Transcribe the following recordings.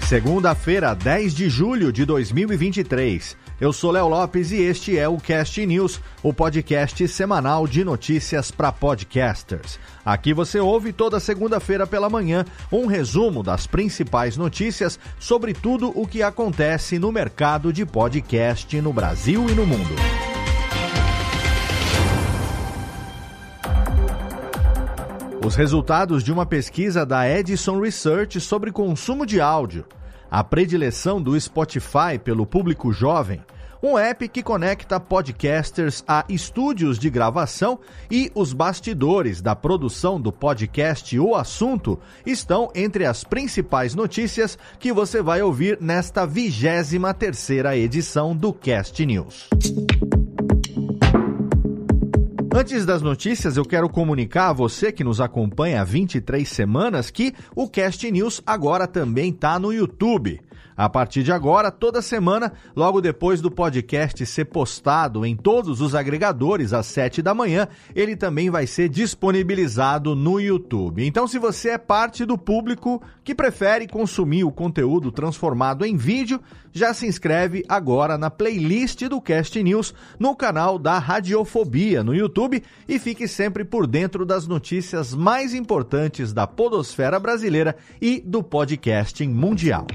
Segunda-feira, 10 de julho de 2023. Eu sou Léo Lopes e este é o Cast News, o podcast semanal de notícias para podcasters. Aqui você ouve toda segunda-feira pela manhã um resumo das principais notícias sobre tudo o que acontece no mercado de podcast no Brasil e no mundo. Os resultados de uma pesquisa da Edison Research sobre consumo de áudio, a predileção do Spotify pelo público jovem, um app que conecta podcasters a estúdios de gravação e os bastidores da produção do podcast O Assunto estão entre as principais notícias que você vai ouvir nesta 23ª edição do Cast News. Antes das notícias, eu quero comunicar a você que nos acompanha há 23 semanas que o Cast News agora também está no YouTube. A partir de agora, toda semana, logo depois do podcast ser postado em todos os agregadores às 7 da manhã, ele também vai ser disponibilizado no YouTube. Então, se você é parte do público que prefere consumir o conteúdo transformado em vídeo, já se inscreve agora na playlist do Cast News no canal da Radiofobia no YouTube e fique sempre por dentro das notícias mais importantes da podosfera brasileira e do podcasting mundial.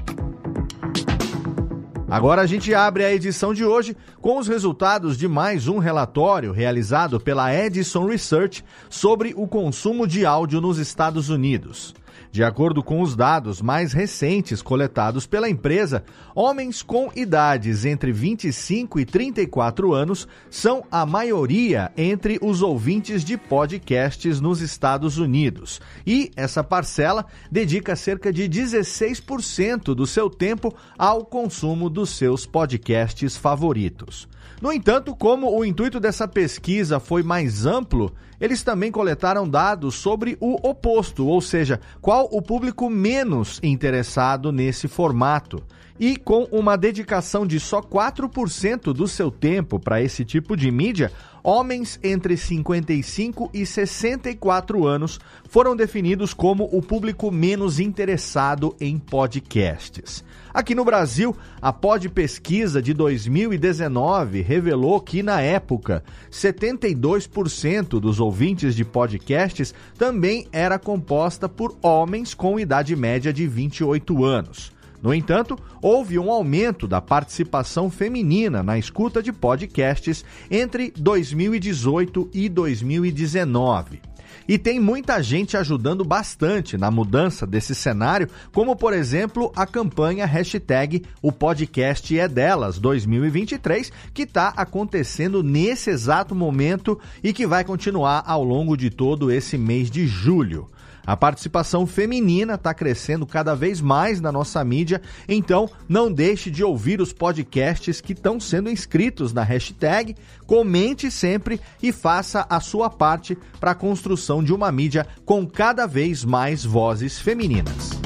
Agora a gente abre a edição de hoje com os resultados de mais um relatório realizado pela Edison Research sobre o consumo de áudio nos Estados Unidos. De acordo com os dados mais recentes coletados pela empresa, homens com idades entre 25 e 34 anos são a maioria entre os ouvintes de podcasts nos Estados Unidos. E essa parcela dedica cerca de 16% do seu tempo ao consumo dos seus podcasts favoritos. No entanto, como o intuito dessa pesquisa foi mais amplo, eles também coletaram dados sobre o oposto, ou seja, qual o público menos interessado nesse formato. E com uma dedicação de só 4% do seu tempo para esse tipo de mídia, homens entre 55 e 64 anos foram definidos como o público menos interessado em podcasts. Aqui no Brasil, a Podpesquisa de 2019 revelou que, na época, 72% dos ouvintes de podcasts também era composta por homens com idade média de 28 anos. No entanto, houve um aumento da participação feminina na escuta de podcasts entre 2018 e 2019. E tem muita gente ajudando bastante na mudança desse cenário, como, por exemplo, a campanha hashtag O Podcast é Delas 2023, que está acontecendo nesse exato momento e que vai continuar ao longo de todo esse mês de julho. A participação feminina está crescendo cada vez mais na nossa mídia, então não deixe de ouvir os podcasts que estão sendo inscritos na hashtag, comente sempre e faça a sua parte para a construção de uma mídia com cada vez mais vozes femininas.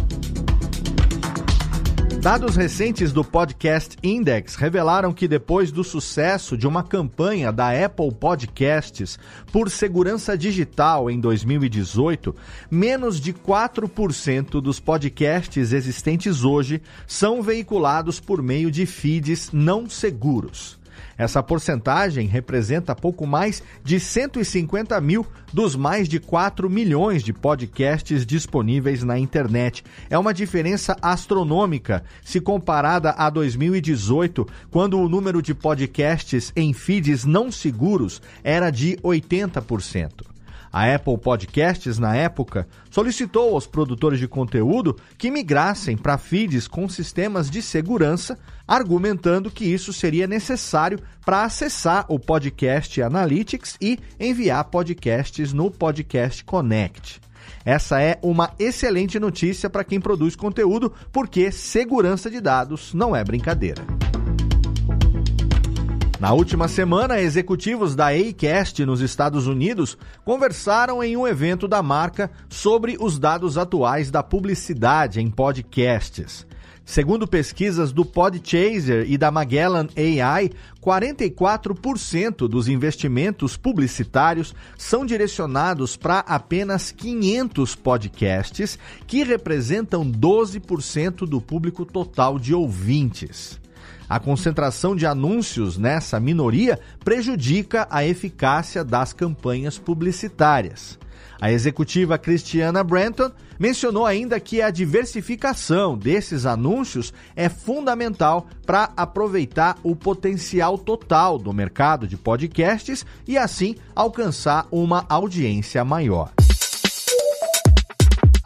Dados recentes do Podcast Index revelaram que depois do sucesso de uma campanha da Apple Podcasts por segurança digital em 2018, menos de 4% dos podcasts existentes hoje são veiculados por meio de feeds não seguros. Essa porcentagem representa pouco mais de 150 mil dos mais de 4 milhões de podcasts disponíveis na internet. É uma diferença astronômica se comparada a 2018, quando o número de podcasts em feeds não seguros era de 80%. A Apple Podcasts, na época, solicitou aos produtores de conteúdo que migrassem para feeds com sistemas de segurança, argumentando que isso seria necessário para acessar o Podcast Analytics e enviar podcasts no Podcast Connect. Essa é uma excelente notícia para quem produz conteúdo, porque segurança de dados não é brincadeira. Na última semana, executivos da Acast nos Estados Unidos conversaram em um evento da marca sobre os dados atuais da publicidade em podcasts. Segundo pesquisas do Podchaser e da Magellan AI, 44% dos investimentos publicitários são direcionados para apenas 500 podcasts, que representam 12% do público total de ouvintes. A concentração de anúncios nessa minoria prejudica a eficácia das campanhas publicitárias. A executiva Christiana Brenton mencionou ainda que a diversificação desses anúncios é fundamental para aproveitar o potencial total do mercado de podcasts e, assim, alcançar uma audiência maior.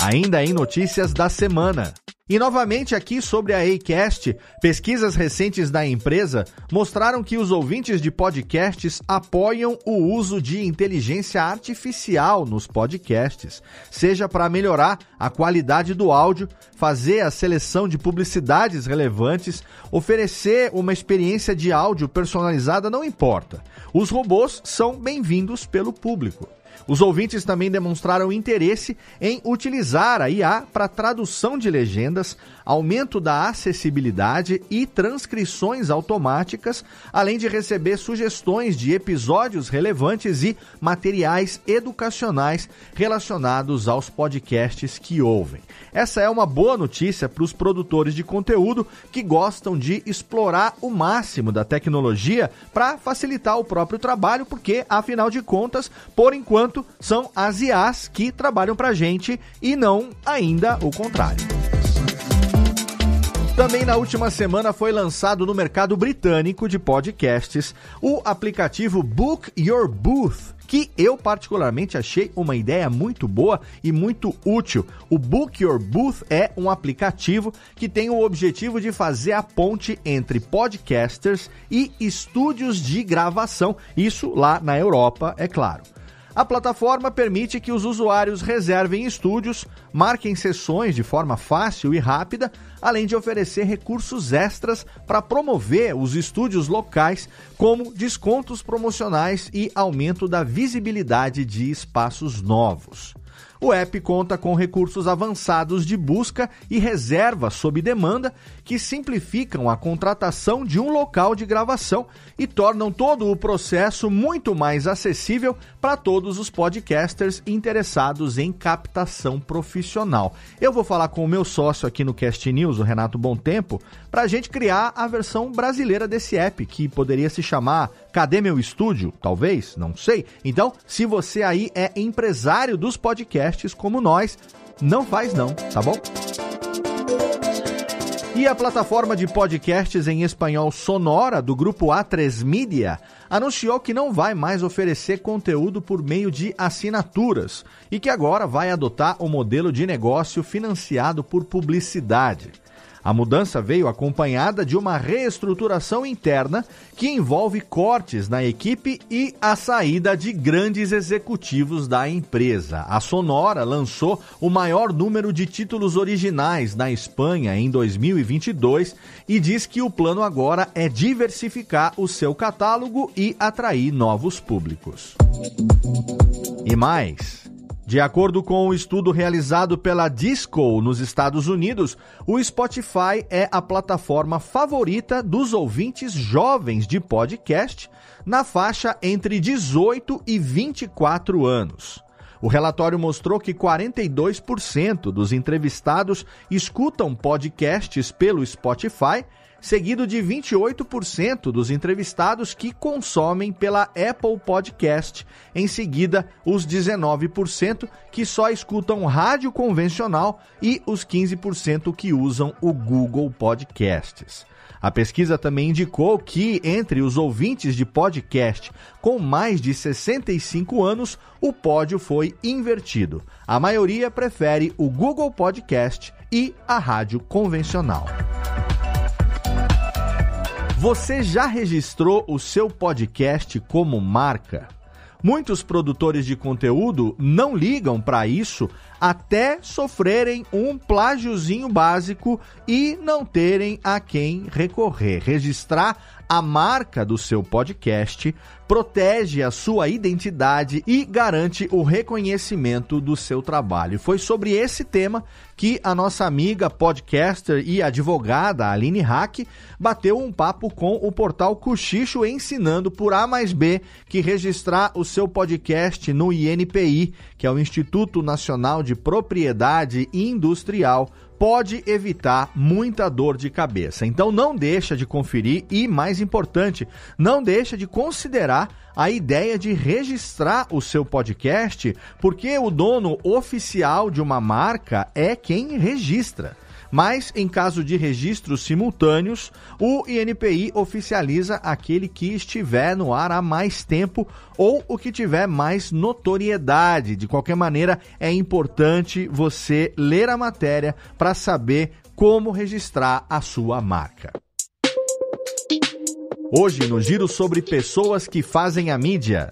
Ainda em notícias da semana. E novamente aqui sobre a Acast, pesquisas recentes da empresa mostraram que os ouvintes de podcasts apoiam o uso de inteligência artificial nos podcasts, seja para melhorar a qualidade do áudio, fazer a seleção de publicidades relevantes, oferecer uma experiência de áudio personalizada, não importa. Os robôs são bem-vindos pelo público. Os ouvintes também demonstraram interesse em utilizar a IA para tradução de legendas, aumento da acessibilidade e transcrições automáticas, além de receber sugestões de episódios relevantes e materiais educacionais relacionados aos podcasts que ouvem. Essa é uma boa notícia para os produtores de conteúdo que gostam de explorar o máximo da tecnologia para facilitar o próprio trabalho, porque, afinal de contas, por enquanto, são as IAs que trabalham para a gente e não ainda o contrário. Também na última semana foi lançado no mercado britânico de podcasts o aplicativo Book Your Booth, que eu particularmente achei uma ideia muito boa e muito útil. O Book Your Booth é um aplicativo que tem o objetivo de fazer a ponte entre podcasters e estúdios de gravação, isso lá na Europa, é claro. A plataforma permite que os usuários reservem estúdios, marquem sessões de forma fácil e rápida, além de oferecer recursos extras para promover os estúdios locais, como descontos promocionais e aumento da visibilidade de espaços novos. O app conta com recursos avançados de busca e reserva sob demanda que simplificam a contratação de um local de gravação e tornam todo o processo muito mais acessível para todos os podcasters interessados em captação profissional. Eu vou falar com o meu sócio aqui no Cast News, o Renato Bontempo, para a gente criar a versão brasileira desse app, que poderia se chamar Cadê Meu Estúdio? Talvez, não sei. Então, se você aí é empresário dos podcasts como nós, não faz não, tá bom? E a plataforma de podcasts em espanhol Sonora, do grupo A3 Media, anunciou que não vai mais oferecer conteúdo por meio de assinaturas e que agora vai adotar o modelo de negócio financiado por publicidade. A mudança veio acompanhada de uma reestruturação interna que envolve cortes na equipe e a saída de grandes executivos da empresa. A Sonora lançou o maior número de títulos originais na Espanha em 2022 e diz que o plano agora é diversificar o seu catálogo e atrair novos públicos. E mais... De acordo com o estudo realizado pela Disco nos Estados Unidos, o Spotify é a plataforma favorita dos ouvintes jovens de podcast na faixa entre 18 e 24 anos. O relatório mostrou que 42% dos entrevistados escutam podcasts pelo Spotify, seguido de 28% dos entrevistados que consomem pela Apple Podcast. Em seguida, os 19% que só escutam rádio convencional e os 15% que usam o Google Podcasts. A pesquisa também indicou que, entre os ouvintes de podcast com mais de 65 anos, o pódio foi invertido. A maioria prefere o Google Podcast e a rádio convencional. Você já registrou o seu podcast como marca? Muitos produtores de conteúdo não ligam para isso até sofrerem um plágiozinho básico e não terem a quem recorrer. Registrar a marca do seu podcast protege a sua identidade e garante o reconhecimento do seu trabalho. Foi sobre esse tema que a nossa amiga podcaster e advogada Aline Hack bateu um papo com o portal Cochicho, ensinando por A mais B que registrar o seu podcast no INPI, que é o Instituto Nacional de Propriedade Industrial, pode evitar muita dor de cabeça. Então não deixa de conferir e, mais importante, não deixa de considerar a ideia de registrar o seu podcast, porque o dono oficial de uma marca é quem registra. Mas, em caso de registros simultâneos, o INPI oficializa aquele que estiver no ar há mais tempo ou o que tiver mais notoriedade. De qualquer maneira, é importante você ler a matéria para saber como registrar a sua marca. Hoje, no Giro sobre pessoas que fazem a mídia.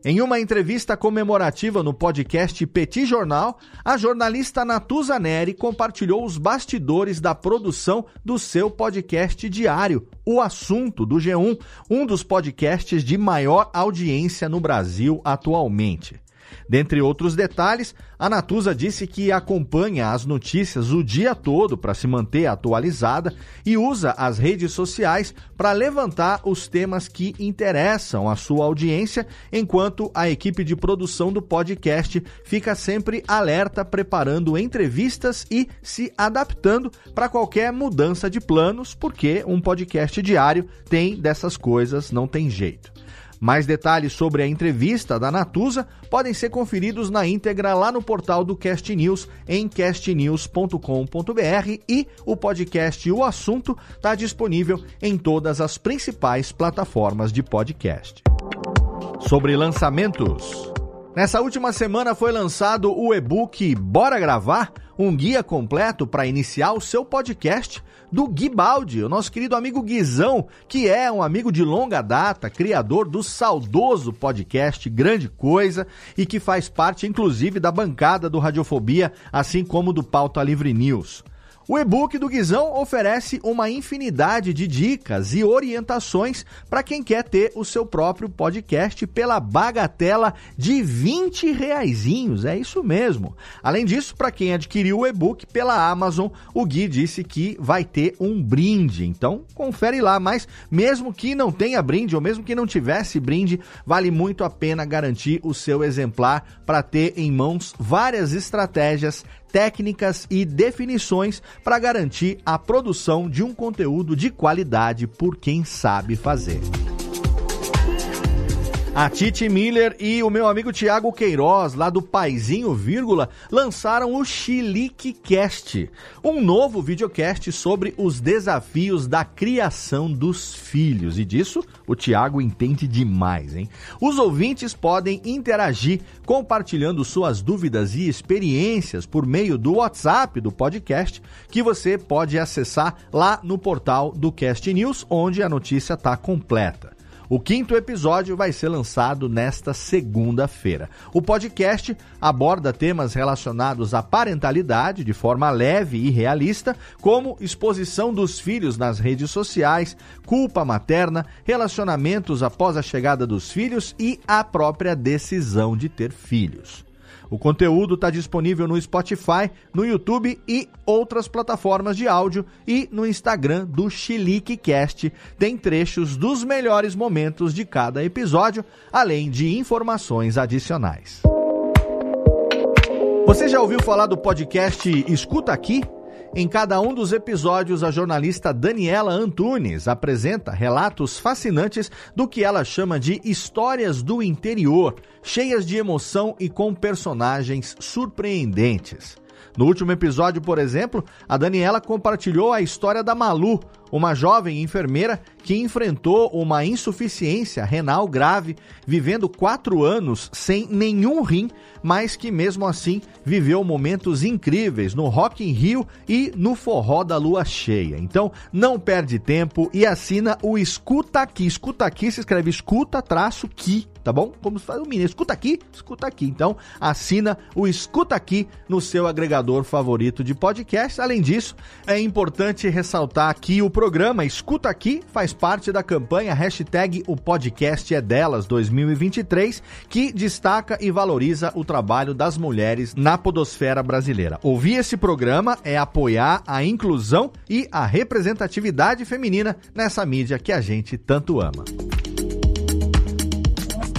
Em uma entrevista comemorativa no podcast Petit Jornal, a jornalista Natuza Neri compartilhou os bastidores da produção do seu podcast diário, O Assunto, do G1, um dos podcasts de maior audiência no Brasil atualmente. Dentre outros detalhes, a Natuza disse que acompanha as notícias o dia todo para se manter atualizada e usa as redes sociais para levantar os temas que interessam à sua audiência, enquanto a equipe de produção do podcast fica sempre alerta, preparando entrevistas e se adaptando para qualquer mudança de planos, porque um podcast diário tem dessas coisas, não tem jeito. Mais detalhes sobre a entrevista da Natuza podem ser conferidos na íntegra lá no portal do Cast News, em castnews.com.br, e o podcast O Assunto está disponível em todas as principais plataformas de podcast. Sobre lançamentos. Nessa última semana foi lançado o e-book Bora Gravar, um guia completo para iniciar o seu podcast, do Gui Baldi, o nosso querido amigo Guizão, que é um amigo de longa data, criador do saudoso podcast Grande Coisa e que faz parte, inclusive, da bancada do Radiofobia, assim como do Pauta Livre News. O e-book do Guizão oferece uma infinidade de dicas e orientações para quem quer ter o seu próprio podcast pela bagatela de R$20, é isso mesmo. Além disso, para quem adquiriu o e-book pela Amazon, o Gui disse que vai ter um brinde, então confere lá, mas mesmo que não tenha brinde ou mesmo que não tivesse brinde, vale muito a pena garantir o seu exemplar para ter em mãos várias estratégias, técnicas e definições para garantir a produção de um conteúdo de qualidade por quem sabe fazer. A Titi Miller e o meu amigo Thiago Queiroz, lá do Paizinho, lançaram o Chilique Cast, um novo videocast sobre os desafios da criação dos filhos. E disso o Thiago entende demais, hein? Os ouvintes podem interagir compartilhando suas dúvidas e experiências por meio do WhatsApp do podcast, que você pode acessar lá no portal do Cast News, onde a notícia está completa. O 5º episódio vai ser lançado nesta segunda-feira. O podcast aborda temas relacionados à parentalidade de forma leve e realista, como exposição dos filhos nas redes sociais, culpa materna, relacionamentos após a chegada dos filhos e a própria decisão de ter filhos. O conteúdo está disponível no Spotify, no YouTube e outras plataformas de áudio, e no Instagram do Chilique Cast tem trechos dos melhores momentos de cada episódio, além de informações adicionais. Você já ouviu falar do podcast Escuta Aqui? Em cada um dos episódios, a jornalista Daniela Antunes apresenta relatos fascinantes do que ela chama de histórias do interior, cheias de emoção e com personagens surpreendentes. No último episódio, por exemplo, a Daniela compartilhou a história da Malu, uma jovem enfermeira que enfrentou uma insuficiência renal grave, vivendo 4 anos sem nenhum rim, mas que mesmo assim viveu momentos incríveis no Rock in Rio e no forró da lua cheia. Então, não perde tempo e assina o Escuta Aqui. Escuta Aqui se escreve escuta-qui, tá bom? Como se faz o mineiro, escuta aqui. Então, assina o Escuta Aqui no seu agregador favorito de podcast. Além disso, é importante ressaltar que o programa Escuta Aqui faz parte da campanha hashtag O Podcast é Delas 2023, que destaca e valoriza o trabalho das mulheres na podosfera brasileira. Ouvir esse programa é apoiar a inclusão e a representatividade feminina nessa mídia que a gente tanto ama.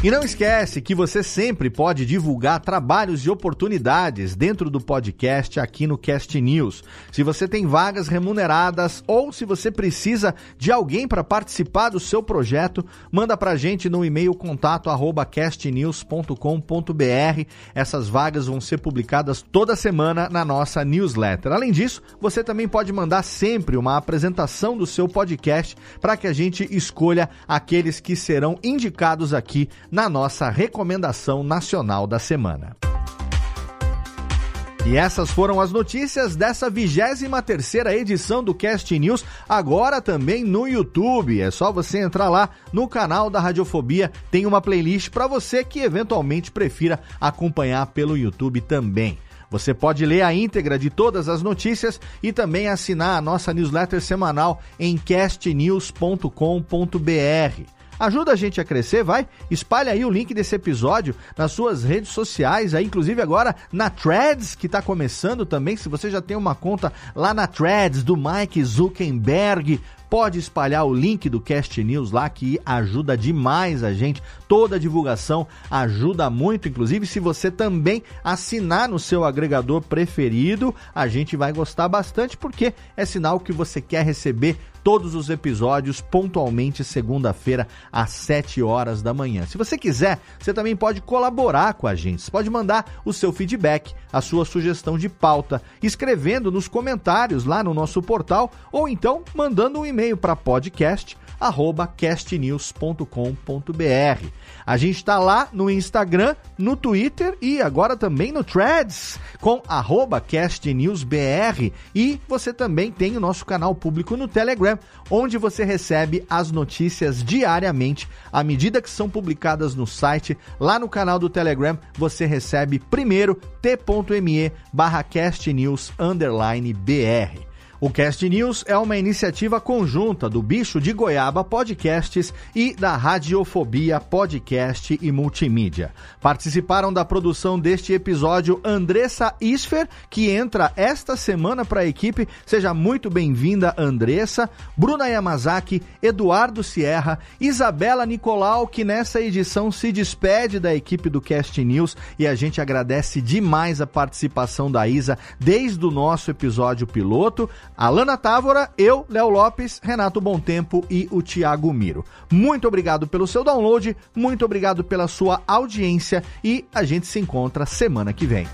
E não esquece que você sempre pode divulgar trabalhos e oportunidades dentro do podcast aqui no Cast News. Se você tem vagas remuneradas ou se você precisa de alguém para participar do seu projeto, manda pra gente no e-mail contato@castnews.com.br. Essas vagas vão ser publicadas toda semana na nossa newsletter. Além disso, você também pode mandar sempre uma apresentação do seu podcast para que a gente escolha aqueles que serão indicados aqui na nossa recomendação nacional da semana. E essas foram as notícias dessa 23ª edição do Cast News, agora também no YouTube. É só você entrar lá no canal da Radiofobia, tem uma playlist para você que eventualmente prefira acompanhar pelo YouTube também. Você pode ler a íntegra de todas as notícias e também assinar a nossa newsletter semanal em castnews.com.br. Ajuda a gente a crescer, vai? Espalha aí o link desse episódio nas suas redes sociais, aí, inclusive agora na Threads, que está começando também. Se você já tem uma conta lá na Threads do Mike Zuckerberg, pode espalhar o link do Cast News lá, que ajuda demais a gente. Toda a divulgação ajuda muito, inclusive se você também assinar no seu agregador preferido, a gente vai gostar bastante, porque é sinal que você quer receber todos os episódios pontualmente segunda-feira às 7 horas da manhã. Se você quiser, você também pode colaborar com a gente. Você pode mandar o seu feedback, a sua sugestão de pauta, escrevendo nos comentários lá no nosso portal ou então mandando um e-mail para podcast@castnews.com.br. A gente está lá no Instagram, no Twitter e agora também no Threads com @castnewsbr, e você também tem o nosso canal público no Telegram, onde você recebe as notícias diariamente à medida que são publicadas no site. Lá no canal do Telegram você recebe primeiro t.me/castnews_br. O Cast News é uma iniciativa conjunta do Bicho de Goiaba Podcasts e da Radiofobia Podcast e Multimídia. Participaram da produção deste episódio Andressa Isfer, que entra esta semana para a equipe. Seja muito bem-vinda, Andressa. Bruna Yamazaki, Eduardo Sierra, Isabela Nicolau, que nessa edição se despede da equipe do Cast News, e a gente agradece demais a participação da Isa desde o nosso episódio piloto. Alana Távora, eu, Léo Lopes, Renato Bontempo e o Thiago Miro. Muito obrigado pelo seu download, muito obrigado pela sua audiência e a gente se encontra semana que vem.